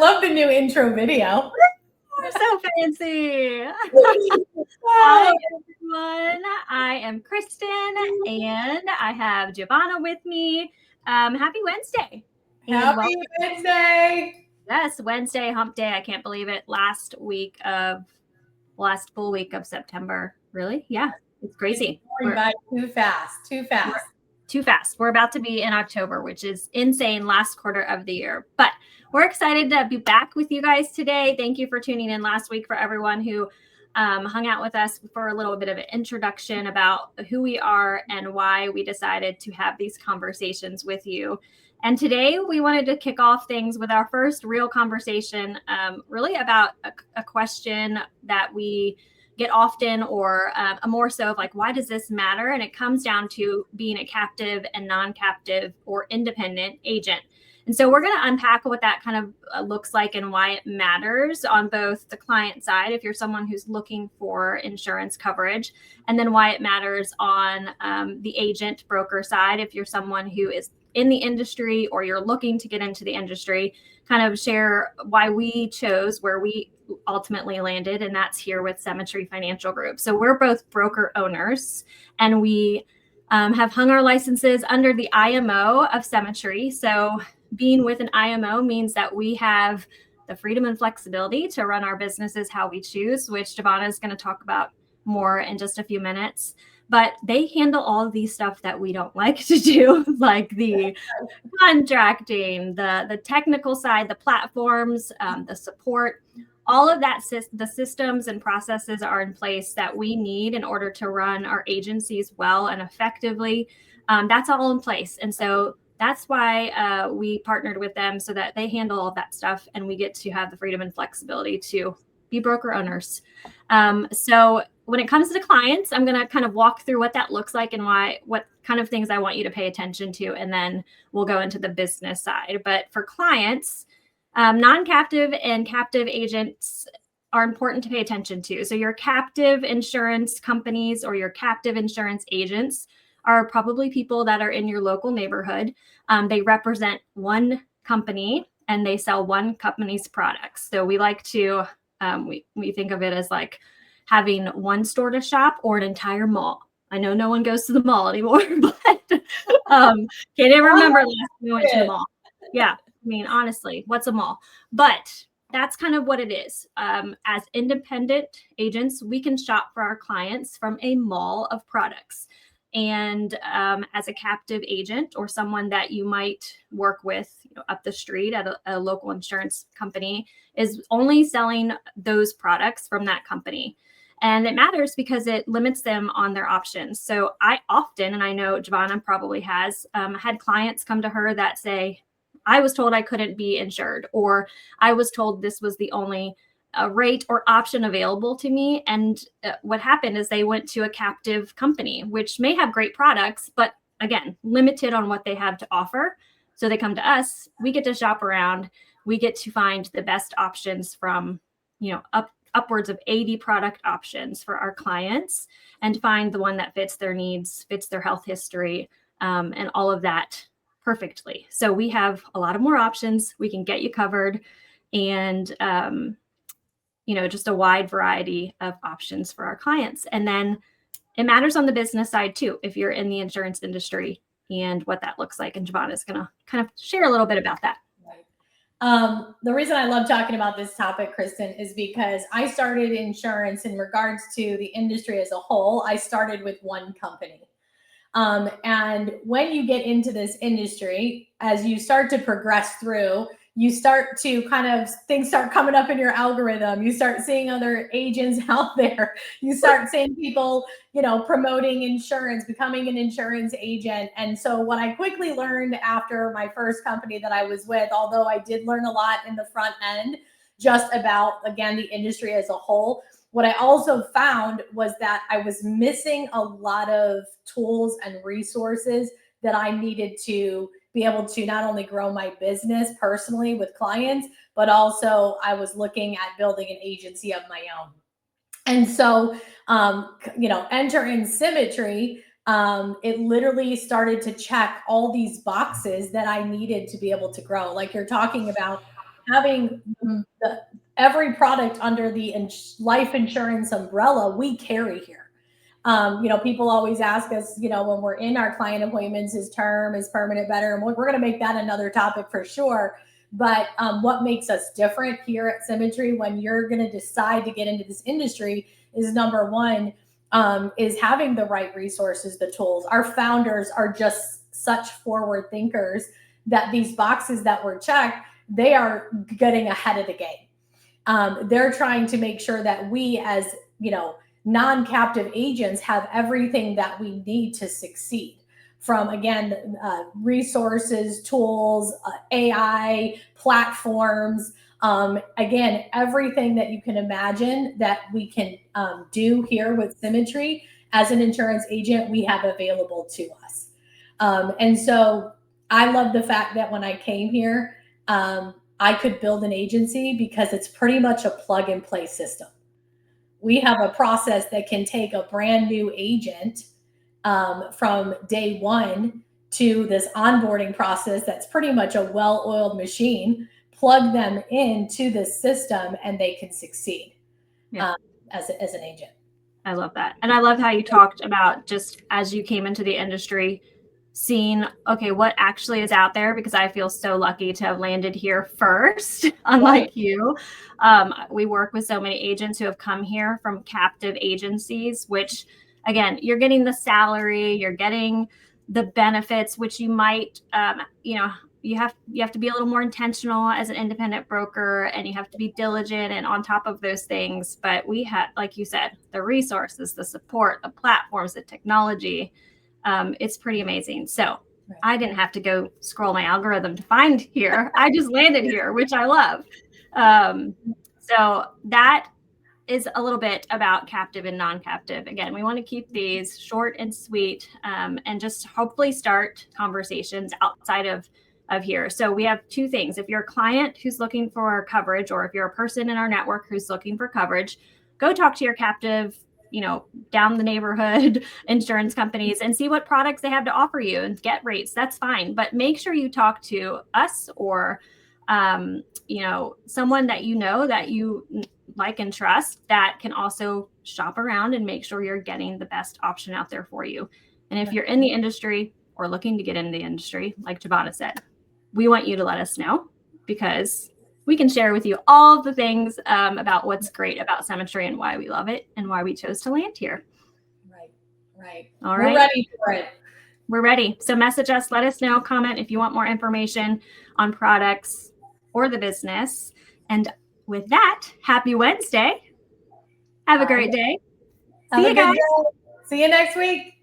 love the new intro video. We're so fancy. Hi, everyone. I am Kristen, and I have Giovanna with me. Happy Wednesday. Happy Wednesday. Yes, Wednesday, hump day. I can't believe it. Last full week of September. Really? Yeah, it's crazy. Too fast. We're about to be in October, which is insane, last quarter of the year. But we're excited to be back with you guys today. Thank you for tuning in last week, for everyone who hung out with us for a little bit of an introduction about who we are and why we decided to have these conversations with you. And today we wanted to kick off things with our first real conversation, really about a question that we get often, or a more so of like, why does this matter? And it comes down to being a captive and non-captive or independent agent. And so we're going to unpack what that kind of looks like and why it matters on both the client side, if you're someone who's looking for insurance coverage, and then why it matters on the agent broker side, if you're someone who is in the industry or you're looking to get into the industry. Kind of share why we chose where we ultimately landed, and that's here with Symmetry Financial Group. So we're both broker owners, and we have hung our licenses under the IMO of Symmetry. So being with an IMO means that we have the freedom and flexibility to run our businesses how we choose, which Giovanna is going to talk about more in just a few minutes. But they handle all of these stuff that we don't like to do, like the contracting, the technical side, the platforms, the support, all of that. The systems and processes are in place that we need in order to run our agencies well and effectively. That's all in place. And so that's why we partnered with them, so that they handle all that stuff and we get to have the freedom and flexibility to be broker owners. So when it comes to clients, I'm going to kind of walk through what that looks like and what kind of things I want you to pay attention to, and then we'll go into the business side. But for clients, non-captive and captive agents are important to pay attention to. So your captive insurance companies or your captive insurance agents are probably people that are in your local neighborhood. They represent one company and they sell one company's products. So we like to, we think of it as like having one store to shop or an entire mall. I know no one goes to the mall anymore, but can't even remember last time we went to the mall. Yeah, I mean, honestly, what's a mall? But that's kind of what it is. As independent agents, we can shop for our clients from a mall of products. And as a captive agent or someone that you might work with, up the street at a local insurance company, is only selling those products from that company. And it matters because it limits them on their options. So I often, and I know Giovanna probably has, had clients come to her that say, I was told I couldn't be insured, or I was told this was the only rate or option available to me. And what happened is they went to a captive company, which may have great products, but again, limited on what they have to offer. So they come to us, we get to shop around, we get to find the best options from, upwards of 80 product options for our clients, and find the one that fits their needs, fits their health history, and all of that perfectly. So we have a lot of more options. We can get you covered, and just a wide variety of options for our clients. And then it matters on the business side too, if you're in the insurance industry, and what that looks like. And Giovanna is going to kind of share a little bit about that. The reason I love talking about this topic, Kristen, is because I started insurance in regards to the industry as a whole. I started with one company. And when you get into this industry, as you start to progress through, you start to things start coming up in your algorithm. You start seeing other agents out there. You start seeing people, promoting insurance, becoming an insurance agent. And so what I quickly learned after my first company that I was with, although I did learn a lot in the front end, just about, again, the industry as a whole, what I also found was that I was missing a lot of tools and resources that I needed to be able to not only grow my business personally with clients, but also I was looking at building an agency of my own. And so, entering Symmetry, it literally started to check all these boxes that I needed to be able to grow. Like you're talking about, having every product under the life insurance umbrella we carry here. People always ask us, when we're in our client appointments, is term, is permanent better? And we're going to make that another topic for sure. But what makes us different here at Symmetry when you're going to decide to get into this industry is, number one, is having the right resources, the tools. Our founders are just such forward thinkers that these boxes that were checked, they are getting ahead of the game. They're trying to make sure that we, as non-captive agents, have everything that we need to succeed. From, again, resources, tools, AI, platforms, again, everything that you can imagine that we can do here with Symmetry as an insurance agent, we have available to us. And so I love the fact that when I came here, I could build an agency because it's pretty much a plug and play system. We have a process that can take a brand new agent from day one to this onboarding process that's pretty much a well-oiled machine, plug them into this system, and they can succeed as an agent. I love that. And I love how you talked about, just as you came into the industry, seeing, okay, what actually is out there, because I feel so lucky to have landed here first, unlike you. We work with so many agents who have come here from captive agencies, which, again, you're getting the salary, you're getting the benefits, which you might, you have to be a little more intentional as an independent broker, and you have to be diligent and on top of those things. But we have, like you said, the resources, the support, the platforms, the technology. It's pretty amazing. So I didn't have to go scroll my algorithm to find here. I just landed here, which I love. So that is a little bit about captive and non-captive. Again, we want to keep these short and sweet, and just hopefully start conversations outside of here. So we have two things. If you're a client who's looking for coverage, or if you're a person in our network who's looking for coverage, go talk to your captive, down the neighborhood insurance companies and see what products they have to offer you and get rates. That's fine. But make sure you talk to us or, someone that you like and trust, that can also shop around and make sure you're getting the best option out there for you. And if you're in the industry or looking to get in the industry, like Giovanna said, we want you to let us know, because we can share with you all the things about what's great about Symmetry and why we love it and why we chose to land here. Right. All right. We're ready for it. We're ready. So message us, let us know, comment if you want more information on products or the business. And with that, happy Wednesday. Have a great day. See you guys. See you next week.